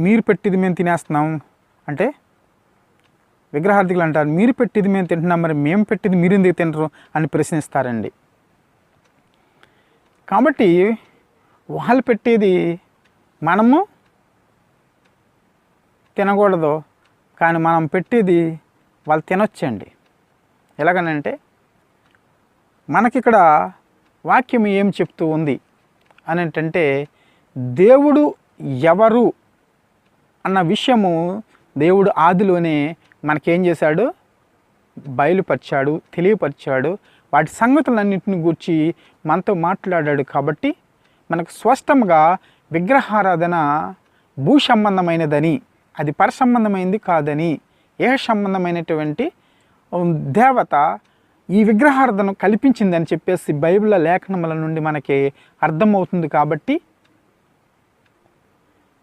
మీరు పెట్టిది మేము తినేస్తున్నాం అంటే విగ్రహార్థికులు అంటారు, మీరు పెట్టిది మేము తింటున్నాం, మరి మేము పెట్టిది మీరు ఎందుకు తినరు అని ప్రశ్నిస్తారండి. కాబట్టి వాళ్ళు పెట్టేది మనము తినకూడదు, కానీ మనం పెట్టేది వాళ్ళు తినొచ్చండి. ఎలాగనంటే మనకిక్కడ వాక్యం ఏం చెప్తూ ఉంది అని ఏంటంటే, దేవుడు ఎవరు అన్న విషయము దేవుడు ఆదిలోనే మనకేం చేశాడు, బయలుపరిచాడు, తెలియపరిచాడు. వాటి సంగతులన్నింటిని గురించి మనతో మాట్లాడాడు. కాబట్టి మనకు స్పష్టంగా విగ్రహారాధన భూ సంబంధమైనదని, అది పర సంబంధమైనది కాదని, ఏ సంబంధమైనటువంటి దేవత ఈ విగ్రహారాధన కల్పించిందని చెప్పేసి బైబిల్ లేఖనముల నుండి మనకి అర్థమవుతుంది. కాబట్టి